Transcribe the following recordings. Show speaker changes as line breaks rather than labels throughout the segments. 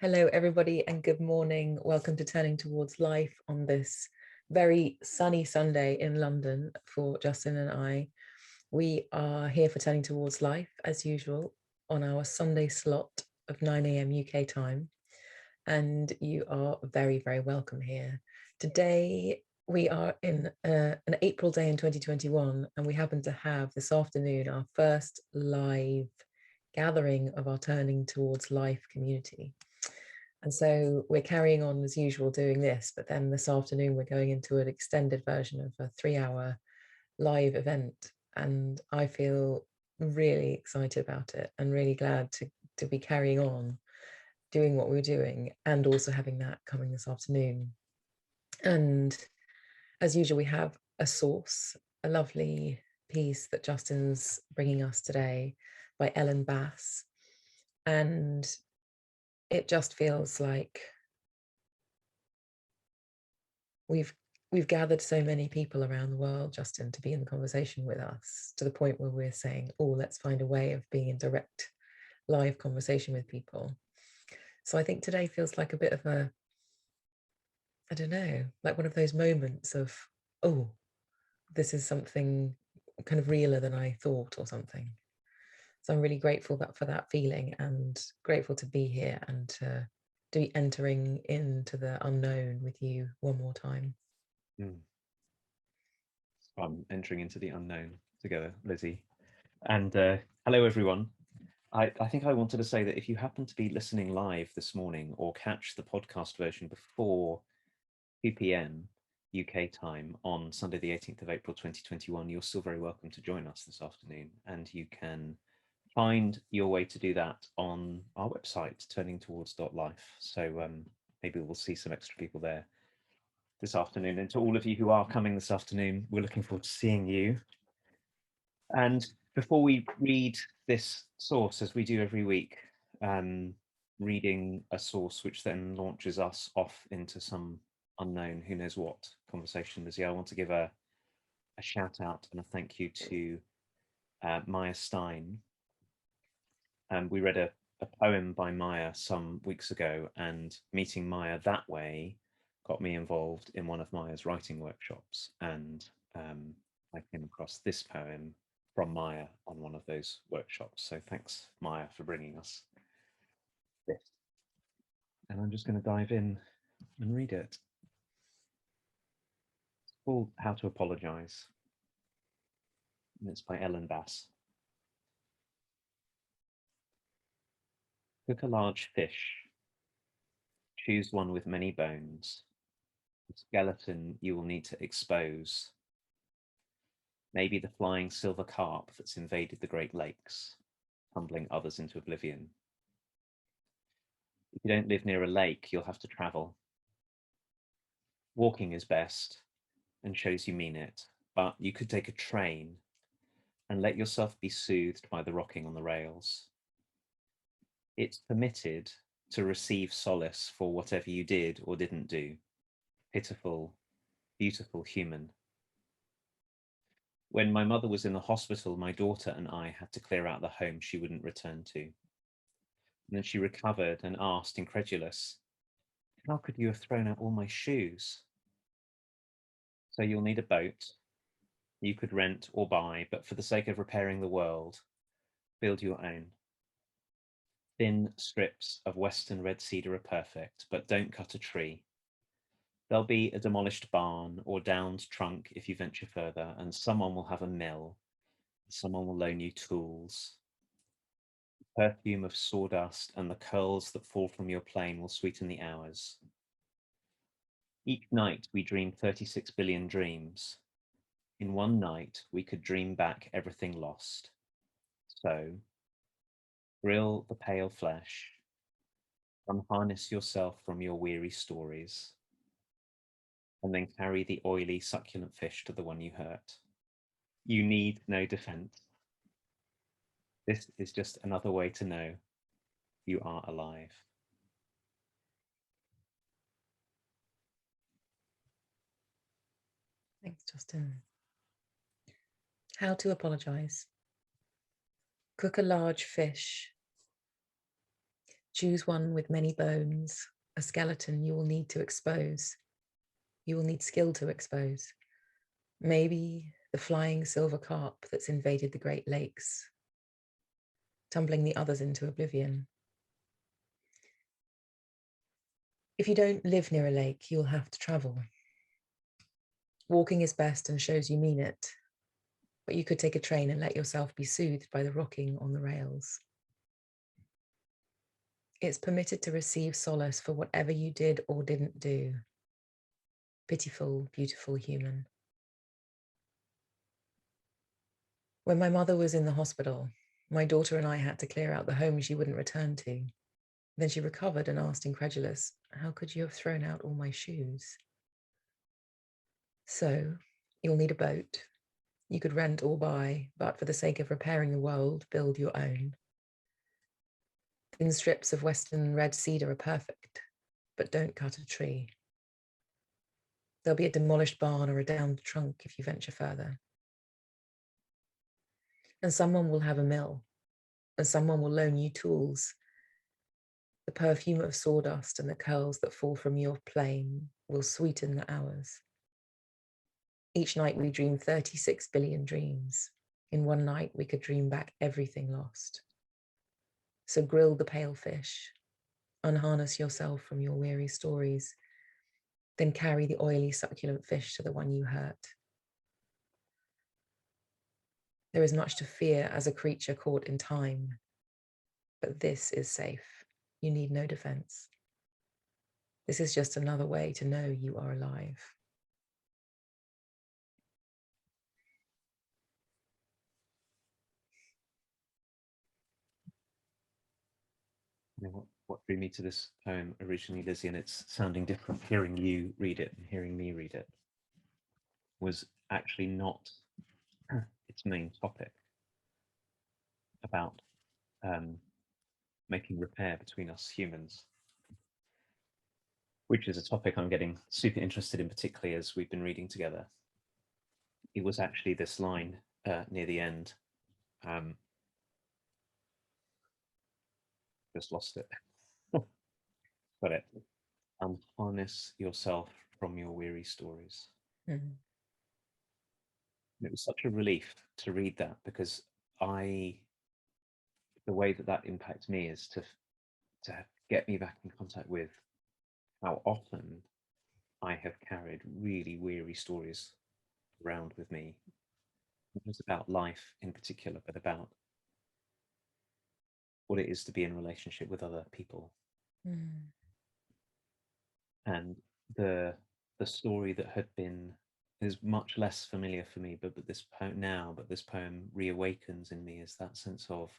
Hello, everybody, and good morning. Welcome to Turning Towards Life on this very sunny Sunday in London for Justin and I. We are here for Turning Towards Life, as usual, on our Sunday slot of 9 a.m. UK time. And you are very, very welcome here. Today, we are in an April day in 2021, and we happen to have this afternoon our first live gathering of our Turning Towards Life community. And so we're carrying on as usual doing this, but then this afternoon we're going into an extended version of a 3-hour live event. And I feel really excited about it and really glad to be carrying on doing what we're doing and also having that coming this afternoon. And as usual, we have a source, a lovely piece that Justin's bringing us today by Ellen Bass. And it just feels like we've gathered so many people around the world, Justin, to be in the conversation with us, to the point where we're saying, oh, let's find a way of being in direct live conversation with people. So I think today feels like a bit of a, I don't know, like one of those moments of, oh, this is something kind of realer than I thought or something. So I'm really grateful for that feeling and grateful to be here and to be entering into the unknown with you one more time.
I'm entering into the unknown together, Lizzie. And hello, everyone. I think I wanted to say that if you happen to be listening live this morning or catch the podcast version before 2 p.m. UK time on Sunday, the 18th of April, 2021, you're still very welcome to join us this afternoon. And you can find your way to do that on our website, turningtowards.life. So maybe we'll see some extra people there this afternoon. And to all of you who are coming this afternoon, we're looking forward to seeing you. And before we read this source, as we do every week, reading a source which then launches us off into some unknown, who knows what conversation, Lizzie, I want to give a shout out and a thank you to Maya Stein. We read a poem by Maya some weeks ago, and meeting Maya that way got me involved in one of Maya's writing workshops. And I came across this poem from Maya on one of those workshops. So thanks, Maya, for bringing us this. And I'm just going to dive in and read it. It's called How to Apologise. And it's by Ellen Bass. Cook a large fish. Choose one with many bones. The skeleton you will need to expose. Maybe the flying silver carp that's invaded the Great Lakes, tumbling others into oblivion. If you don't live near a lake, you'll have to travel. Walking is best and shows you mean it, but you could take a train and let yourself be soothed by the rocking on the rails. It's permitted to receive solace for whatever you did or didn't do. Pitiful, beautiful human. When my mother was in the hospital, my daughter and I had to clear out the home she wouldn't return to. And then she recovered and asked, incredulous, how could you have thrown out all my shoes? So you'll need a boat. You could rent or buy, but for the sake of repairing the world, build your own. Thin strips of Western red cedar are perfect, but don't cut a tree. There'll be a demolished barn or downed trunk if you venture further, and someone will have a mill. Someone will loan you tools. The perfume of sawdust and the curls that fall from your plane will sweeten the hours. Each night we dream 36 billion dreams. In one night we could dream back everything lost. So, grill the pale flesh. Unharness yourself from your weary stories. And then carry the oily, succulent fish to the one you hurt. You need no defense. This is just another way to know you are alive.
Thanks, Justin. How to apologise. Cook a large fish. Choose one with many bones, a skeleton you will need to expose. You will need skill to expose. Maybe the flying silver carp that's invaded the Great Lakes, tumbling the others into oblivion. If you don't live near a lake, you'll have to travel. Walking is best and shows you mean it, but you could take a train and let yourself be soothed by the rocking on the rails. It's permitted to receive solace for whatever you did or didn't do. Pitiful, beautiful human. When my mother was in the hospital, my daughter and I had to clear out the home she wouldn't return to. Then she recovered and asked, incredulous, "How could you have thrown out all my shoes?" So, you'll need a boat. You could rent or buy, but for the sake of repairing the world, build your own. Thin strips of western red cedar are perfect, but don't cut a tree. There'll be a demolished barn or a downed trunk if you venture further. And someone will have a mill, and someone will loan you tools. The perfume of sawdust and the curls that fall from your plane will sweeten the hours. Each night we dream 36 billion dreams. In one night we could dream back everything lost. So grill the pale fish, unharness yourself from your weary stories, then carry the oily succulent fish to the one you hurt. There is much to fear as a creature caught in time, but this is safe. You need no defense. This is just another way to know you are alive.
What drew me to this poem originally, Lizzie, and it's sounding different hearing you read it and hearing me read it, was actually not its main topic about making repair between us humans, which is a topic I'm getting super interested in, particularly as we've been reading together. It was actually this line near the end. Just lost it. Got it. Unharness yourself from your weary stories.
Mm-hmm.
It was such a relief to read that, because the way that impacts me is to get me back in contact with how often I have carried really weary stories around with me, not just about life in particular, but about what it is to be in relationship with other people.
Mm.
And the story that had been is much less familiar for me, but this poem reawakens in me is that sense of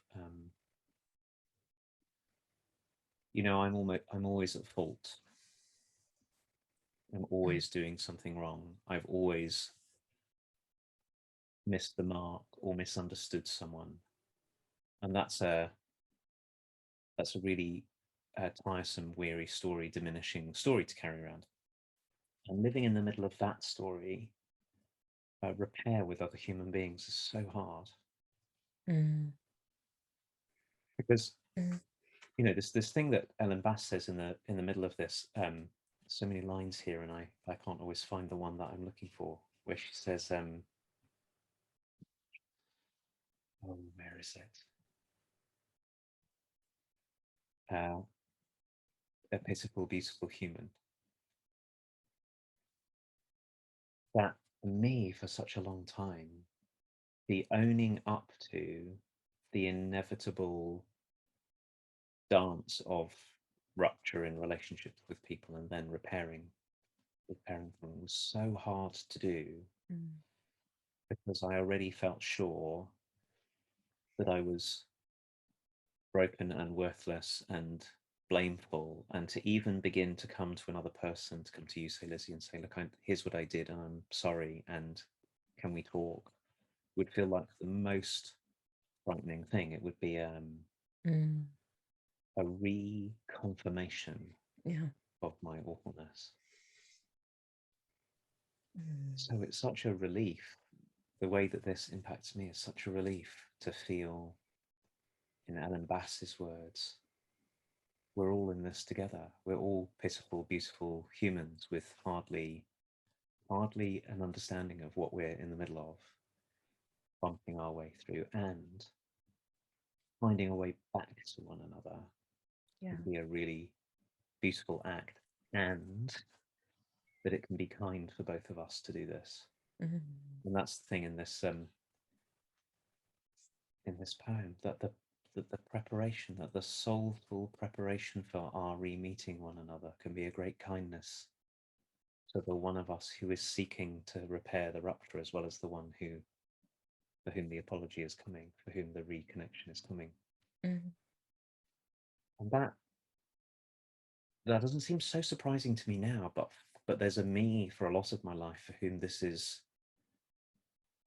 I'm always at fault. I'm always doing something wrong. I've always missed the mark or misunderstood someone, and that's a really tiresome, weary story, diminishing story to carry around. And living in the middle of that story, repair with other human beings is so hard.
Mm.
Because
Mm.
this thing that Ellen Bass says in the middle of this, so many lines here, and I can't always find the one that I'm looking for, where she says, oh, where is it? A pitiful, beautiful human. That for me, for such a long time, the owning up to the inevitable dance of rupture in relationships with people and then repairing them was so hard to do, because I already felt sure that I was broken and worthless and blameful, and to even begin to come to another person, to come to you, say Lizzie, and say, look, here's what I did and I'm sorry, and can we talk, would feel like the most frightening thing. It would be a reconfirmation
Yeah.
of my awfulness.
Mm.
So it's such a relief. The way that this impacts me is such a relief to feel, in Ellen Bass's words, we're all in this together. We're all pitiful, beautiful humans with hardly an understanding of what we're in the middle of, bumping our way through, and finding a way back to one another
Yeah.
can be a really beautiful act, and that it can be kind for both of us to do this.
Mm-hmm.
And that's the thing in this poem, that the preparation, that the soulful preparation for our re-meeting one another can be a great kindness to the one of us who is seeking to repair the rupture, as well as the one who, for whom the apology is coming, for whom the reconnection is coming.
Mm-hmm.
And that doesn't seem so surprising to me now, but there's a me for a lot of my life for whom this is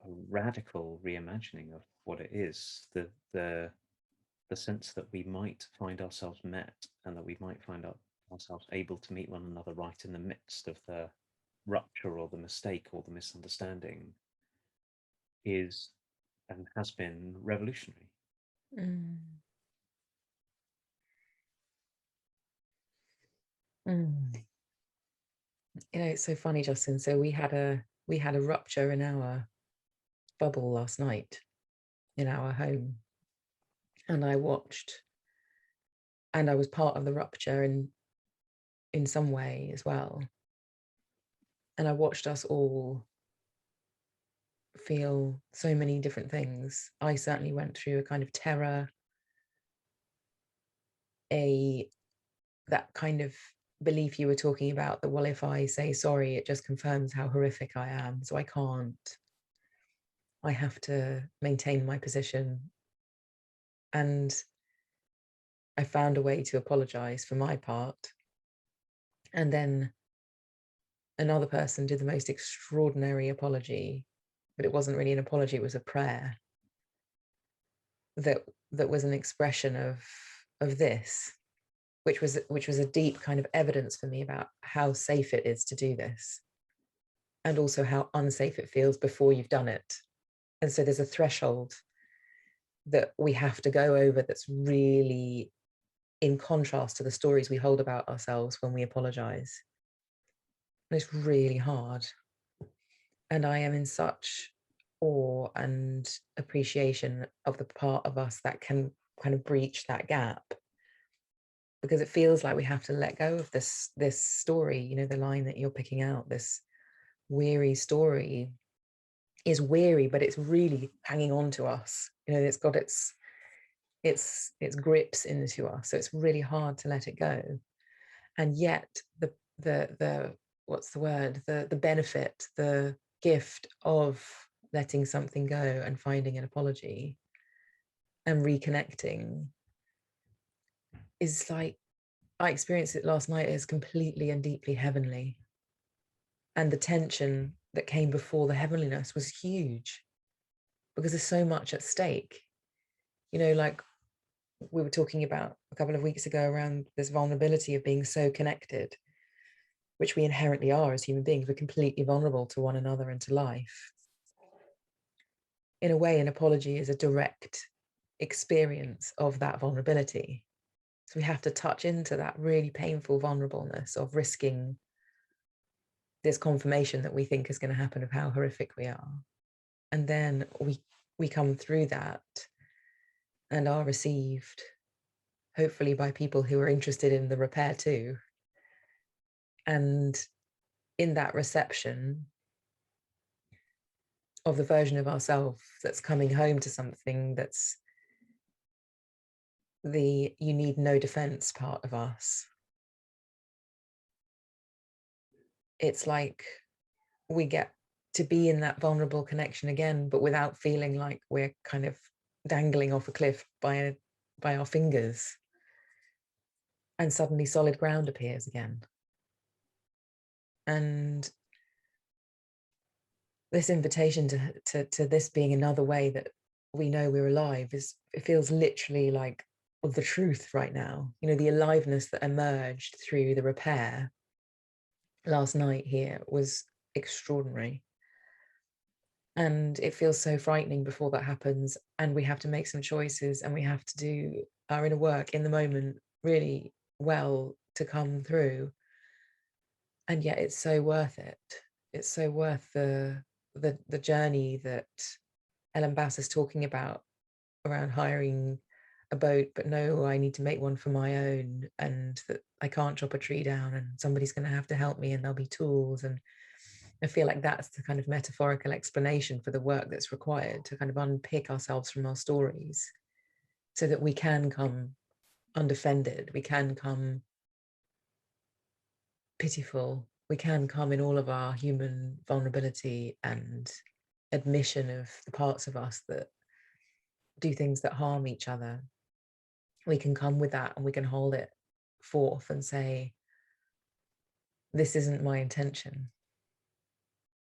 a radical reimagining of what it is. The sense that we might find ourselves met, and that we might find ourselves able to meet one another right in the midst of the rupture or the mistake or the misunderstanding, is and has been revolutionary.
Mm. Mm. You know, it's so funny, Justin. So we had a rupture in our bubble last night in our home, and I watched, and I was part of the rupture in some way as well. And I watched us all feel so many different things. I certainly went through a kind of terror, that kind of belief you were talking about, that, well, if I say sorry, it just confirms how horrific I am. So I have to maintain my position. And I found a way to apologize for my part. And then another person did the most extraordinary apology, but it wasn't really an apology, it was a prayer that was an expression of this, which was a deep kind of evidence for me about how safe it is to do this, and also how unsafe it feels before you've done it. And so there's a threshold that we have to go over that's really in contrast to the stories we hold about ourselves when we apologize. And it's really hard. And I am in such awe and appreciation of the part of us that can kind of breach that gap, because it feels like we have to let go of this story. You know, the line that you're picking out, this weary story is weary, but it's really hanging on to us. You know, it's got its grips into us, so it's really hard to let it go. And yet the what's the word, the benefit, the gift of letting something go and finding an apology and reconnecting is like, I experienced it last night as completely and deeply heavenly. And the tension that came before the heavenliness was huge, because there's so much at stake. You know, like we were talking about a couple of weeks ago around this vulnerability of being so connected, which we inherently are as human beings. We're completely vulnerable to one another and to life. In a way, an apology is a direct experience of that vulnerability. So we have to touch into that really painful vulnerableness of risking this confirmation that we think is going to happen of how horrific we are. And then we come through that and are received, hopefully, by people who are interested in the repair too. And in that reception of the version of ourselves that's coming home to something that's the you need no defense part of us, it's like we get to be in that vulnerable connection again, but without feeling like we're kind of dangling off a cliff by our fingers, and suddenly solid ground appears again. And this invitation to this being another way that we know we're alive it feels literally like the truth right now. You know, the aliveness that emerged through the repair last night here was extraordinary. And it feels so frightening before that happens. And we have to make some choices, and we have to do our inner work in the moment, really well to come through. And yet it's so worth it. It's so worth the journey that Ellen Bass is talking about around hiring a boat, but no, I need to make one for my own, and that I can't chop a tree down, and somebody's going to have to help me, and there'll be tools. And I feel like that's the kind of metaphorical explanation for the work that's required to kind of unpick ourselves from our stories so that we can come undefended, we can come pitiful, we can come in all of our human vulnerability and admission of the parts of us that do things that harm each other. We can come with that and we can hold it forth and say, this isn't my intention.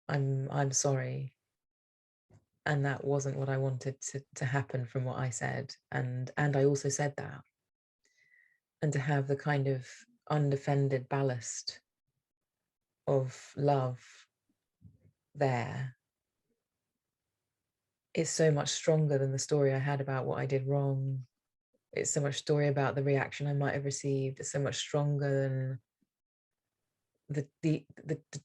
I'm sorry. And that wasn't what I wanted to happen from what I said. And I also said that. And to have the kind of undefended ballast of love there is so much stronger than the story I had about what I did wrong. It's so much story about the reaction I might have received. It's so much stronger than the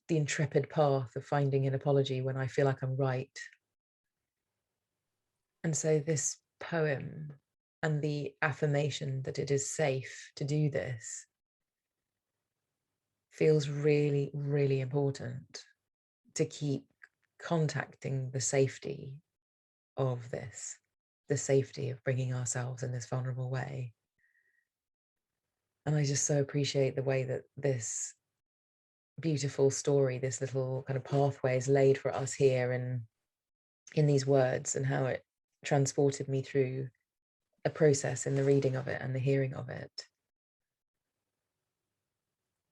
intrepid path of finding an apology when I feel like I'm right. And so this poem and the affirmation that it is safe to do this feels really, really important to keep contacting the safety of this, the safety of bringing ourselves in this vulnerable way. And I just so appreciate the way that this beautiful story, this little kind of pathway is laid for us here in these words, and how it transported me through a process in the reading of it and the hearing of it.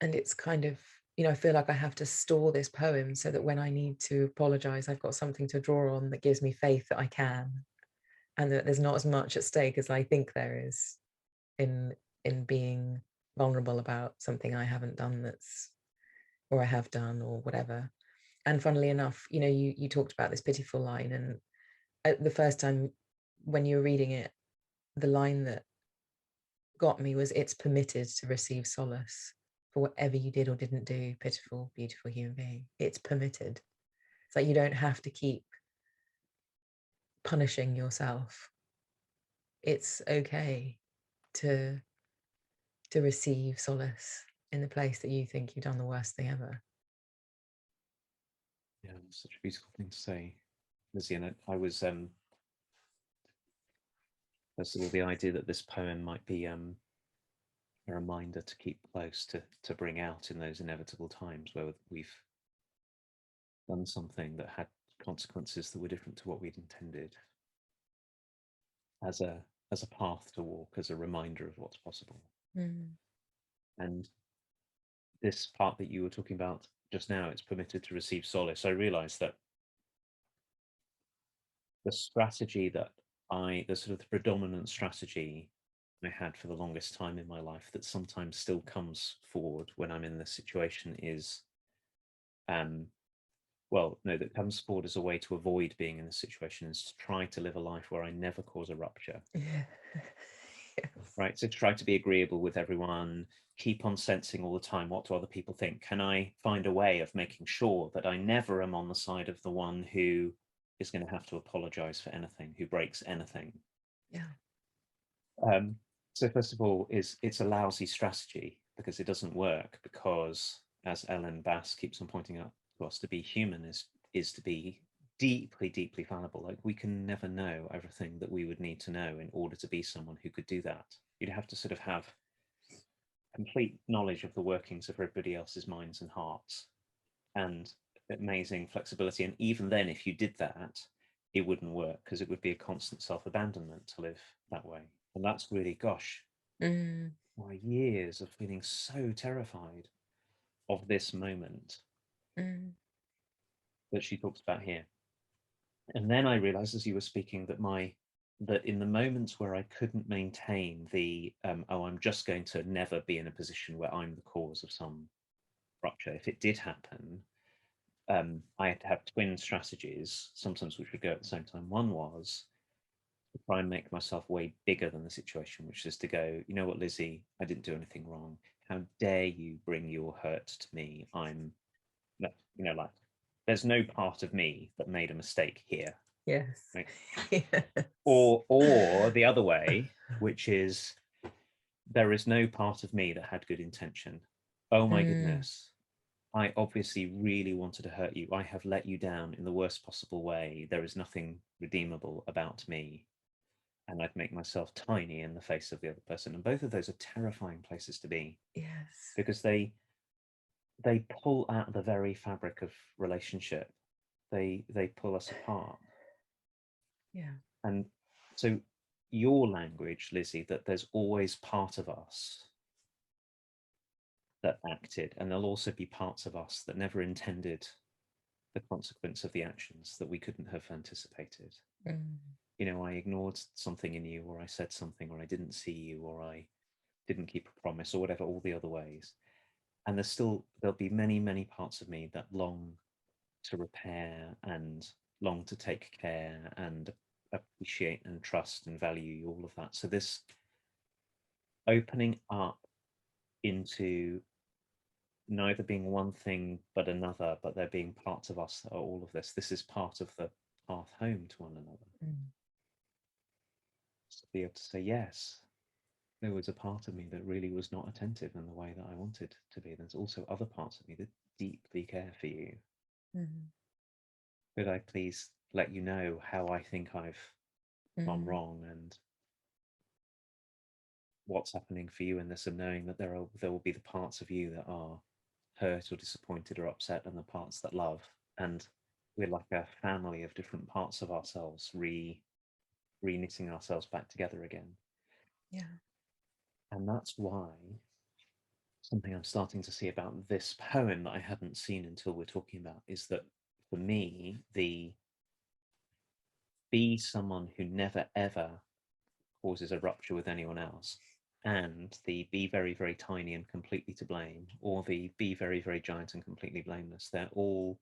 And it's kind of, I feel like I have to store this poem so that when I need to apologize, I've got something to draw on that gives me faith that I can, and that there's not as much at stake as I think there is in being vulnerable about something I haven't done or I have done or whatever. And funnily enough, you talked about this pitiful line, and the first time when you were reading it, the line that got me was, it's permitted to receive solace for whatever you did or didn't do, pitiful, beautiful human being. It's permitted. It's like you don't have to keep punishing yourself. It's okay to receive solace in the place that you think you've done the worst thing ever.
Yeah, such a beautiful thing to say, Lizzie. And I was first of all, the idea that this poem might be a reminder to keep close, to bring out in those inevitable times where we've done something that had consequences that were different to what we'd intended, as a path to walk, as a reminder of what's possible. And this part that you were talking about just now, it's permitted to receive solace. I realized that the strategy that the sort of the predominant strategy I had for the longest time in my life, that sometimes still comes forward when I'm in this situation, is that comes forward as a way to avoid being in this situation, is to try to live a life where I never cause a rupture.
Yeah. Yes.
Right, so try to be agreeable with everyone, keep on sensing all the time, what do other people think? Can I find a way of making sure that I never am on the side of the one who is going to have to apologize for anything, who breaks anything?
Yeah.
So first of all, it's a lousy strategy because it doesn't work, because, as Ellen Bass keeps on pointing out to us, to be human is to be deeply, deeply fallible. Like, we can never know everything that we would need to know in order to be someone who could do that. You'd have to sort of have complete knowledge of the workings of everybody else's minds and hearts, and amazing flexibility. And even then, if you did that, it wouldn't work, because it would be a constant self-abandonment to live that way. And that's really, gosh, my years of feeling so terrified of this moment that she talks about here. And then I realized, as you were speaking, that in the moments where I couldn't maintain the I'm just going to never be in a position where I'm the cause of some rupture, if it did happen, I had to have twin strategies, sometimes which would go at the same time. One was try and make myself way bigger than the situation, which is to go, you know what, Lizzie, I didn't do anything wrong. How dare you bring your hurt to me? Like, there's no part of me that made a mistake here.
Yes.
Right?
Yes.
Or the other way, which is there is no part of me that had good intention. Oh my goodness. I obviously really wanted to hurt you. I have let you down in the worst possible way. There is nothing redeemable about me. And I'd make myself tiny in the face of the other person. And both of those are terrifying places to be,
Yes.
because they pull at the very fabric of relationship. They pull us apart.
Yeah.
And so your language, Lizzie, that there's always part of us that acted, and there'll also be parts of us that never intended the consequence of the actions that we couldn't have anticipated. You know, I ignored something in you, or I said something, or I didn't see you, or I didn't keep a promise, or whatever, all the other ways. And there'll be many, many parts of me that long to repair and long to take care and appreciate and trust and value all of that. So this opening up into neither being one thing but another, but there being parts of us that are all of this. This is part of the path home to one another. To be able to say, yes, there was a part of me that really was not attentive in the way that I wanted to be. There's also other parts of me that deeply care for you. Could I please let you know how I think I've gone wrong and what's happening for you in this, and knowing that there will be the parts of you that are hurt or disappointed or upset, and the parts that love, and we're like a family of different parts of ourselves re-knitting ourselves back together again.
Yeah.
And that's why something I'm starting to see about this poem that I hadn't seen until we're talking about is that for me, the be someone who never ever causes a rupture with anyone else, and the be very, very tiny and completely to blame, or the be very, very giant and completely blameless, they're all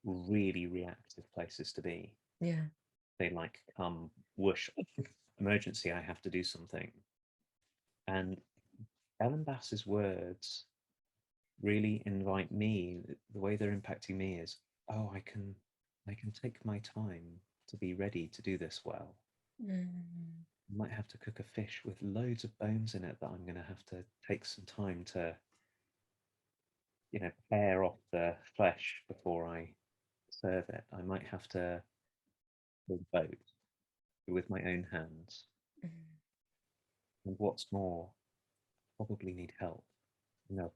really reactive places to be.
Yeah.
They like come whoosh, emergency, I have to do something. And Ellen Bass's words really invite me, the way they're impacting me is, oh, I can take my time to be ready to do this well. I might have to cook a fish with loads of bones in it that I'm going to have to take some time to, pare off the flesh before I serve it. I might have to build a boat with my own hands. And what's more, probably need help.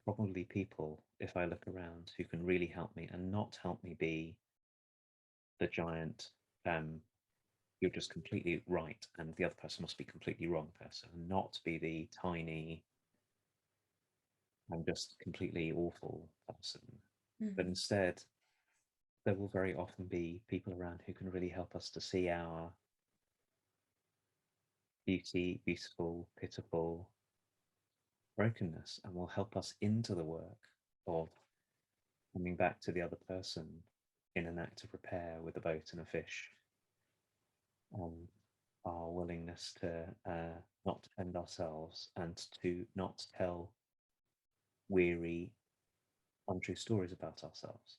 Probably people, if I look around, who can really help me and not help me be the giant, you're just completely right and the other person must be completely wrong person, and not be the tiny, I'm just completely awful person. But instead, there will very often be people around who can really help us to see our beautiful, pitiful brokenness, and will help us into the work of coming back to the other person in an act of repair with a boat and a fish. Our willingness to not defend ourselves and to not tell weary, untrue stories about ourselves.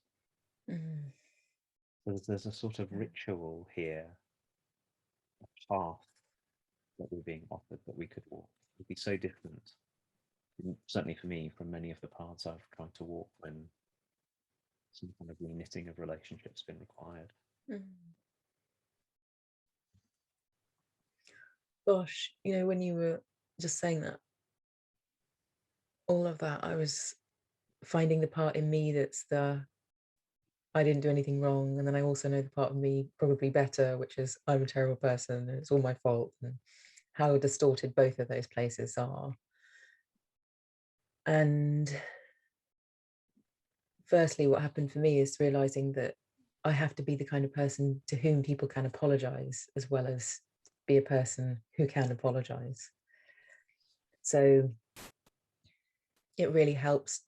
So there's a sort of ritual here, a path that we're being offered that we could walk. It would be so different, certainly for me, from many of the paths I've tried to walk when some kind of re-knitting of relationships been required.
Gosh, when you were just saying that, all of that, I was finding the part in me that's I didn't do anything wrong. And then I also know the part of me probably better, which is I'm a terrible person and it's all my fault, and how distorted both of those places are. And firstly, what happened for me is realizing that I have to be the kind of person to whom people can apologize, as well as be a person who can apologize. So it really helps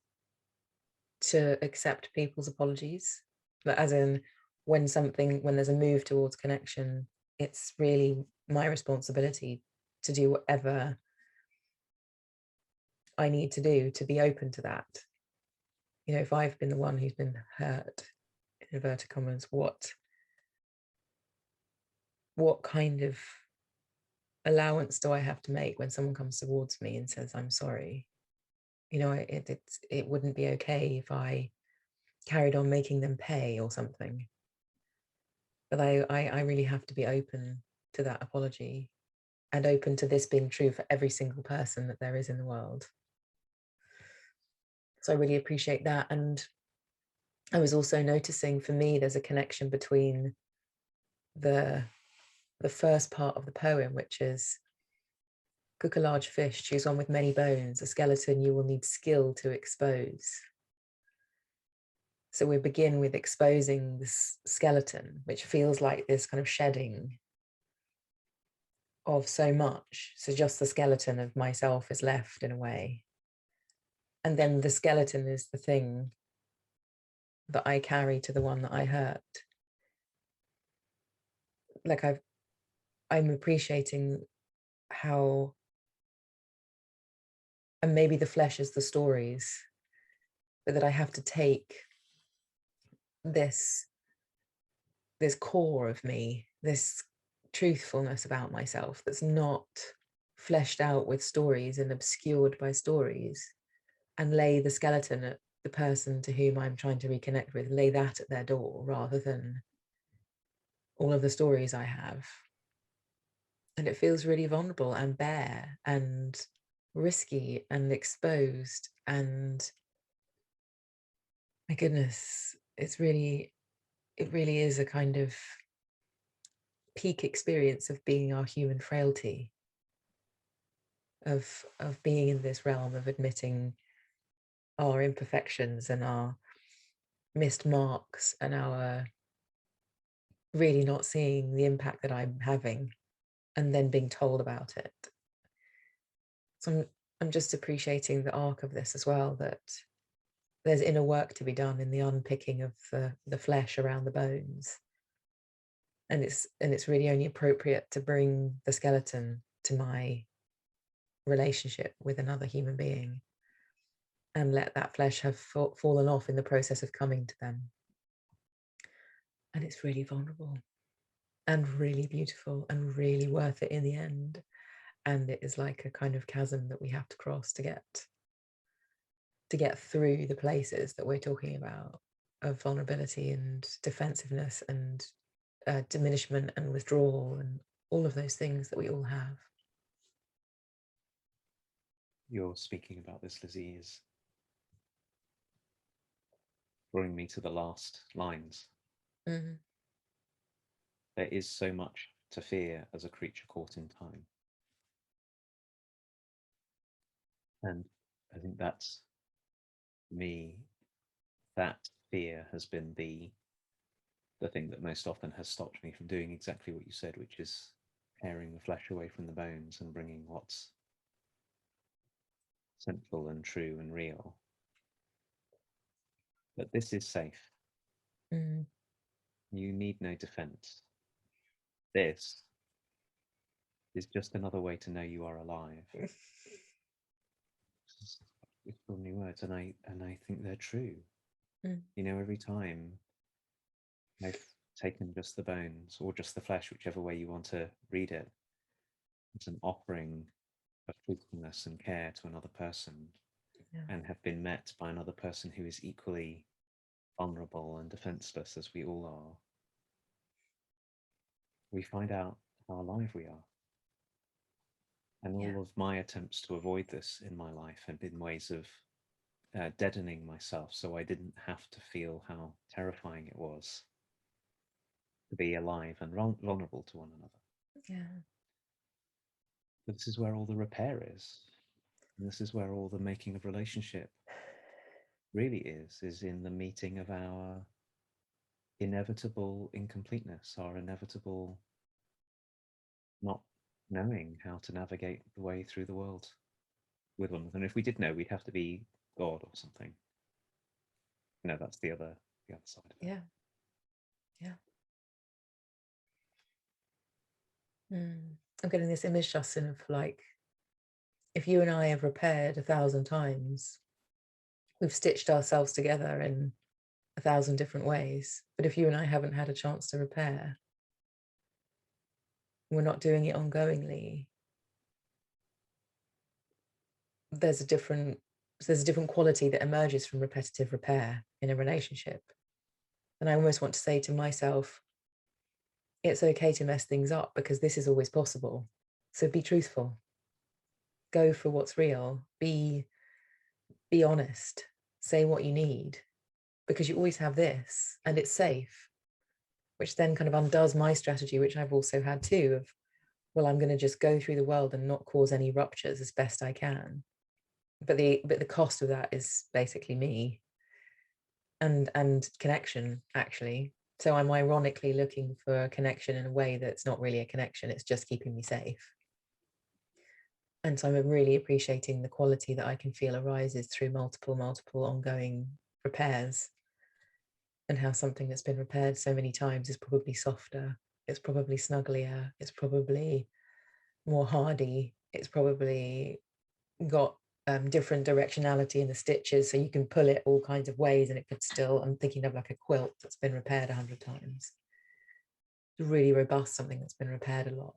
to accept people's apologies, but as in when there's a move towards connection, it's really my responsibility to do whatever I need to do to be open to that. You know, if I've been the one who's been hurt, in inverted commas, what kind of allowance do I have to make when someone comes towards me and says, I'm sorry? You know, it wouldn't be okay if I carried on making them pay or something. But I really have to be open to that apology, and open to this being true for every single person that there is in the world. So I really appreciate that. And I was also noticing, for me, there's a connection between the first part of the poem, which is, cook a large fish, choose one with many bones, a skeleton you will need skill to expose. So we begin with exposing this skeleton, which feels like this kind of shedding of so much. So just the skeleton of myself is left in a way. And then the skeleton is the thing that I carry to the one that I hurt. Like I'm appreciating how, and maybe the flesh is the stories, but that I have to take this core of me, this truthfulness about myself that's not fleshed out with stories and obscured by stories, and lay the skeleton at the person to whom I'm trying to reconnect with, lay that at their door rather than all of the stories I have. And it feels really vulnerable and bare and risky and exposed. And my goodness, it really is a kind of peak experience of being our human frailty, of being in this realm of admitting our imperfections and our missed marks and our really not seeing the impact that I'm having, and then being told about it. So I'm just appreciating the arc of this as well, that there's inner work to be done in the unpicking of the flesh around the bones. And it's really only appropriate to bring the skeleton to my relationship with another human being and let that flesh have fallen off in the process of coming to them. And it's really vulnerable and really beautiful and really worth it in the end. And it is like a kind of chasm that we have to cross to get through the places that we're talking about, of vulnerability and defensiveness and diminishment and withdrawal and all of those things that we all have.
You're speaking about this, Lizzie, is bringing me to the last lines.
Mm-hmm.
There is so much to fear as a creature caught in time. And I think that's me, that fear has been the thing that most often has stopped me from doing exactly what you said, which is tearing the flesh away from the bones and bringing what's central and true and real. But this is safe.
Mm.
You need no defense. This is just another way to know you are alive. Extraordinary words, and I think they're true.
Mm.
You know, every time I've taken just the bones or just the flesh, whichever way you want to read it, it's an offering of truthfulness and care to another person,
Yeah.
and have been met by another person who is equally vulnerable and defenseless as we all are. We find out how alive we are. And all of my attempts to avoid this in my life have been ways of deadening myself so I didn't have to feel how terrifying it was to be alive and vulnerable to one another.
Yeah.
But this is where all the repair is. And this is where all the making of relationship really is in the meeting of our inevitable incompleteness, our inevitable not knowing how to navigate the way through the world with one another. And if we did know, we'd have to be God or something. No, that's the other side of it.
Yeah. Yeah. I'm getting this image, Justin, of like, if you and I have repaired 1,000 times, we've stitched ourselves together in 1,000 different ways. But if you and I haven't had a chance to repair, we're not doing it ongoingly, there's a different quality that emerges from repetitive repair in a relationship. And I almost want to say to myself, it's okay to mess things up because this is always possible. So be truthful, go for what's real, be honest, say what you need, because you always have this and it's safe, which then kind of undoes my strategy, which I've also had too, of, well, I'm going to just go through the world and not cause any ruptures as best I can. But the cost of that is basically me and connection, actually. So I'm ironically looking for a connection in a way that's not really a connection, it's just keeping me safe. And so I'm really appreciating the quality that I can feel arises through multiple ongoing repairs, and how something that's been repaired so many times is probably softer, it's probably snugglier, it's probably more hardy, it's probably got different directionality in the stitches, so you can pull it all kinds of ways and it could still, I'm thinking of like a quilt that's been repaired 100 times. It's really robust, something that's been repaired a lot.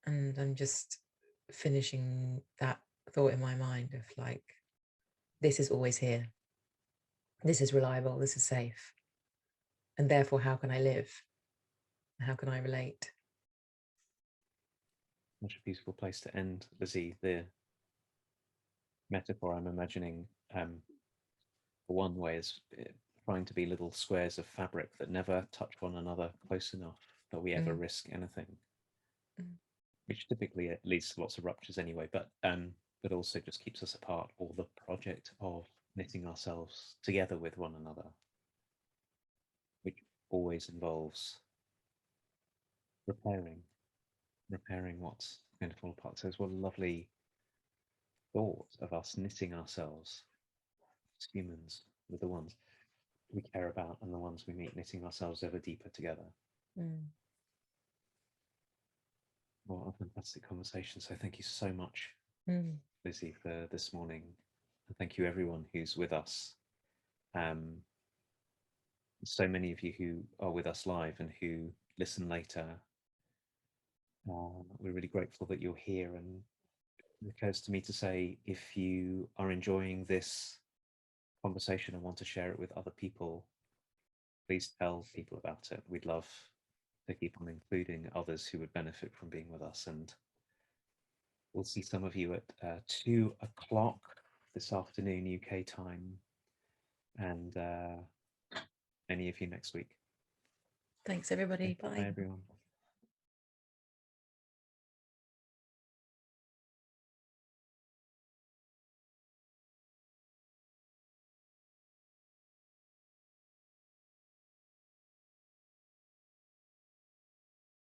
And I'm just finishing that thought in my mind of like, this is always here, this is reliable, this is safe, and therefore how can I live, how can I relate?
Such a beautiful place to end, Lizzie. The metaphor I'm imagining, for one way, is trying to be little squares of fabric that never touch one another close enough that we ever risk anything, which typically leads to lots of ruptures anyway, but also just keeps us apart, or the project of knitting ourselves together with one another, which always involves repairing what's going to fall apart. So it's what a lovely thought of us knitting ourselves as humans with the ones we care about and the ones we meet, knitting ourselves ever deeper together. What a fantastic conversation. So thank you so much, Lizzie, for this morning. And thank you everyone who's with us. So many of you who are with us live and who listen later. We're really grateful that you're here, and it occurs to me to say, if you are enjoying this conversation and want to share it with other people, please tell people about it. We'd love to keep on including others who would benefit from being with us. And we'll see some of you at 2 o'clock this afternoon UK time, and any of you next week.
Thanks everybody. Bye.
Bye everyone.